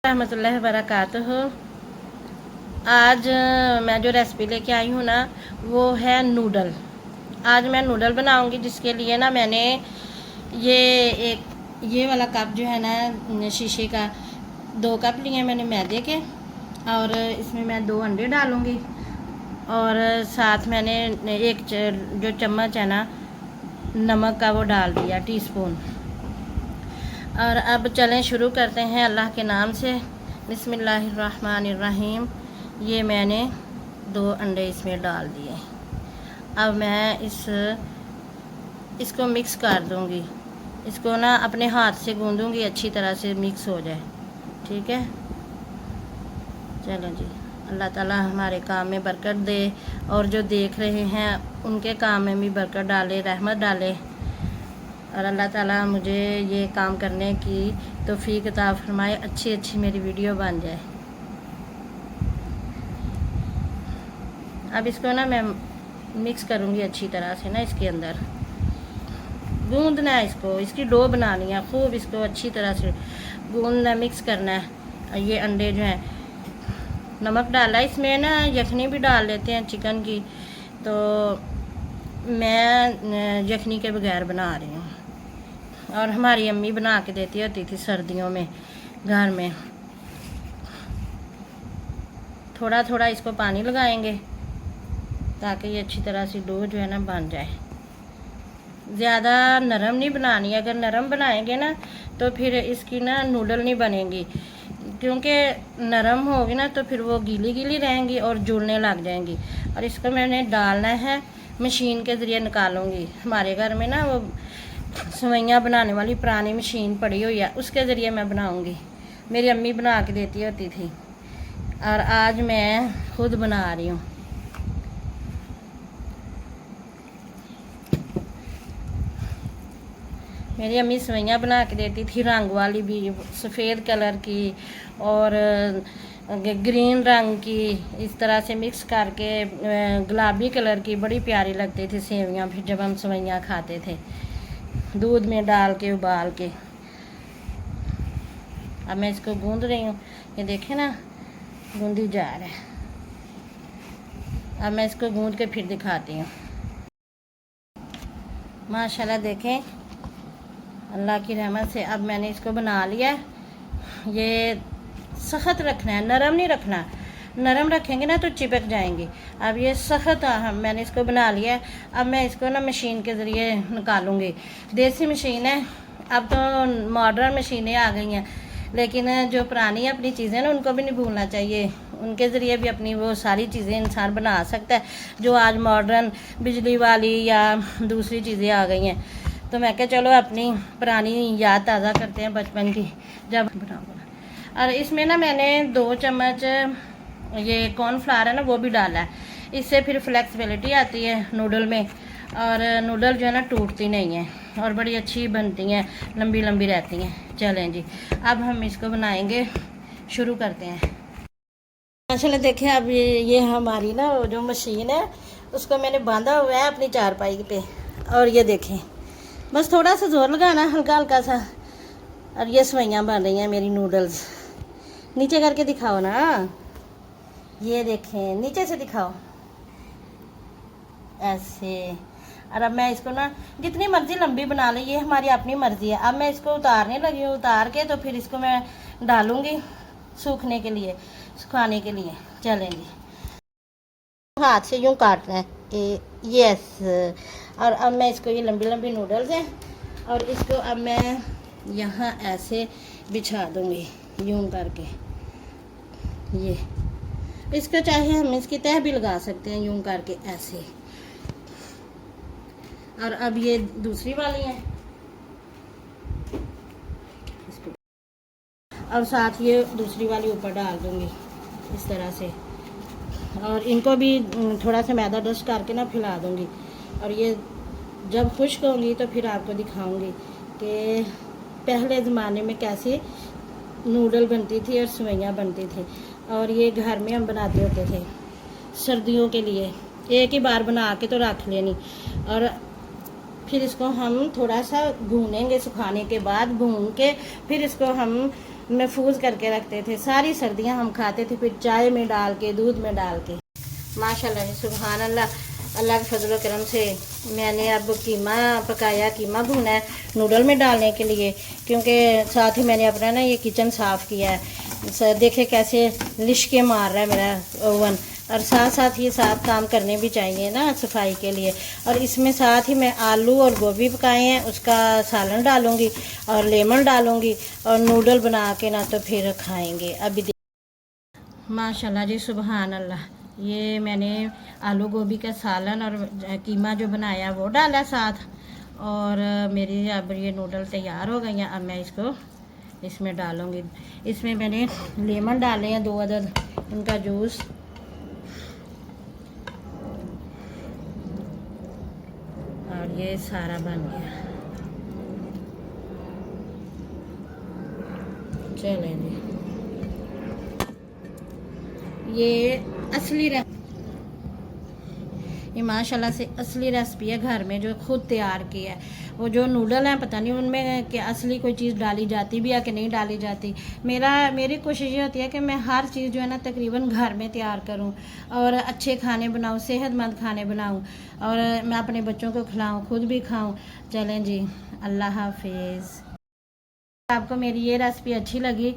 रहमतुल्लाहि वबरकातुहू। आज मैं जो रेसिपी लेके आई हूँ ना वो है नूडल। आज मैं नूडल बनाऊंगी, जिसके लिए ना मैंने ये वाला कप जो है ना शीशे का 2 कप लिए मैंने मैदे के, और इसमें मैं 2 अंडे डालूंगी और साथ मैंने एक जो चम्मच है ना नमक का वो डाल दिया, टीस्पून। और अब चलें शुरू करते हैं अल्लाह के नाम से। बिस्मिल्लाहिर्रहमानिर्रहीम। ये मैंने 2 अंडे इसमें डाल दिए। अब मैं इसको मिक्स कर दूंगी। इसको ना अपने हाथ से गूंदूंगी, अच्छी तरह से मिक्स हो जाए। ठीक है, चलो जी। अल्लाह ताला हमारे काम में बरकत दे और जो देख रहे हैं उनके काम में भी बरकत डाले, रहमत डाले। और अल्लाह ताला मुझे ये काम करने की तौफीक अता फरमाए, अच्छी मेरी वीडियो बन जाए। अब इसको ना मैं मिक्स करूँगी अच्छी तरह से ना, इसके अंदर गूंदना है इसको, इसकी डो बनानी है। खूब इसको अच्छी तरह से गूंदना, मिक्स करना है। ये अंडे जो हैं, नमक डाला इसमें ना, यखनी भी डाल लेते हैं चिकन की, तो मैं यखनी के बगैर बना रही हूँ। और हमारी अम्मी बना के देती होती थी सर्दियों में घर में। थोड़ा थोड़ा इसको पानी लगाएंगे ताकि ये अच्छी तरह से डो जो है ना बन जाए। ज़्यादा नरम नहीं बनानी। अगर नरम बनाएंगे ना तो फिर इसकी ना नूडल नहीं बनेंगी, क्योंकि नरम होगी ना तो फिर वो गीली गीली रहेंगी और जुड़ने लग जाएंगी। और इसको मैंने डालना है, मशीन के ज़रिए निकालूंगी। हमारे घर में ना वो सेवइयाँ बनाने वाली पुरानी मशीन पड़ी हुई है, उसके ज़रिए मैं बनाऊंगी। मेरी अम्मी बना के देती होती थी और आज मैं खुद बना रही हूँ। मेरी अम्मी सेवइयाँ बना के देती थी, रंग वाली भी, सफ़ेद कलर की और ग्रीन रंग की, इस तरह से मिक्स करके गुलाबी कलर की। बड़ी प्यारी लगती थी सेवइयाँ फिर जब हम सेवइयाँ खाते थे, दूध में डाल के उबाल के। अब मैं इसको गूंद रही हूँ, ये देखें ना गूंदी जा रहा है। अब मैं इसको गूंद के फिर दिखाती हूँ। माशाल्लाह देखें, अल्लाह की रहमत से अब मैंने इसको बना लिया। ये सख्त रखना है, नरम नहीं रखना। नरम रखेंगे ना तो चिपक जाएंगे। अब ये सख्त मैंने इसको बना लिया है। अब मैं इसको ना मशीन के ज़रिए निकालूंगी। देसी मशीन है, अब तो मॉडर्न मशीनें आ गई हैं, लेकिन जो पुरानी अपनी चीज़ें ना उनको भी नहीं भूलना चाहिए। उनके ज़रिए भी अपनी वो सारी चीज़ें इंसान बना सकता है जो आज मॉडर्न बिजली वाली या दूसरी चीज़ें आ गई हैं। तो मैं कहा चलो अपनी पुरानी याद ताज़ा करते हैं बचपन की जब बनाऊँगा। और इसमें ना मैंने 2 चम्मच ये कॉर्नफ्लावर है ना वो भी डाला है। इससे फिर फ्लेक्सिबिलिटी आती है नूडल में, और नूडल जो है ना टूटती नहीं है और बड़ी अच्छी बनती हैं, लंबी लंबी रहती हैं। चलें जी, अब हम इसको बनाएंगे, शुरू करते हैं। माशाल्लाह देखें, अब ये हमारी ना जो मशीन है उसको मैंने बांधा हुआ है अपनी चारपाई पे, और ये देखें बस थोड़ा सा जोर लगाना, हल्का हल्का सा, और ये सेवइयाँ बन रही हैं मेरी नूडल्स। नीचे करके दिखाओ ना, ये देखें नीचे से दिखाओ ऐसे। और अब मैं इसको ना जितनी मर्जी लंबी बना ली, ये हमारी अपनी मर्जी है। अब मैं इसको उतारने लगी हूँ, उतार के तो फिर इसको मैं डालूंगी सूखने के लिए, सुखाने के लिए। चलेंगे, हाथ से यूँ काटना है, यस। और अब मैं इसको, ये लंबी लंबी नूडल्स हैं, और इसको अब मैं यहाँ ऐसे बिछा दूँगी यूँ करके। ये इसको चाहे हम इसकी तह भी लगा सकते हैं यूँ करके ऐसे। और अब ये दूसरी वाली है, और साथ ये दूसरी वाली ऊपर डाल दूँगी इस तरह से। और इनको भी थोड़ा सा मैदा डस्ट करके ना फैला दूँगी। और ये जब खुश्क होंगी तो फिर आपको दिखाऊंगी कि पहले ज़माने में कैसे नूडल बनती थी और सेवइयाँ बनती थी। और ये घर में हम बनाते होते थे सर्दियों के लिए, एक ही बार बना के तो रख लेनी, और फिर इसको हम थोड़ा सा भूनेंगे, सुखाने के बाद भून के फिर इसको हम महफूज करके रखते थे। सारी सर्दियां हम खाते थे, फिर चाय में डाल के, दूध में डाल के। माशाल्लाह जी, सुभान अल्लाह। अल्लाह के फजल करम से मैंने अब कीमा पकाया, कीमा भुना है नूडल में डालने के लिए, क्योंकि साथ ही मैंने अपना ना ये किचन साफ़ किया है। देखे कैसे लिशके मार रहा है मेरा ओवन, और साथ साथ ये साफ काम करने भी चाहिए ना सफाई के लिए। और इसमें साथ ही मैं आलू और गोभी पकाए हैं, उसका सालन डालूंगी और लेमन डालूंगी और नूडल बना के ना तो फिर खाएंगे। अभी माशाल्लाह जी, सुभान अल्लाह। ये मैंने आलू गोभी का सालन और कीमा जो बनाया वो डाला साथ, और मेरी अब ये नूडल तैयार हो गई हैं। अब मैं इसको इसमें डालूंगी। इसमें मैंने लेमन डाले हैं 2 अदद, उनका जूस, और ये सारा बन गया। चलें जी, ये असली ये माशाल्लाह से असली रेसिपी है, घर में जो खुद तैयार की है। वो जो नूडल हैं पता नहीं उनमें क्या असली कोई चीज़ डाली जाती भी है कि नहीं डाली जाती। मेरी कोशिश ये होती है कि मैं हर चीज़ जो है ना तकरीबन घर में तैयार करूं और अच्छे खाने बनाऊं, सेहतमंद खाने बनाऊं, और मैं अपने बच्चों को खिलाऊं, खुद भी खाऊं। चलें जी, अल्लाह हाफिज़। आपको मेरी ये रेसिपी अच्छी लगी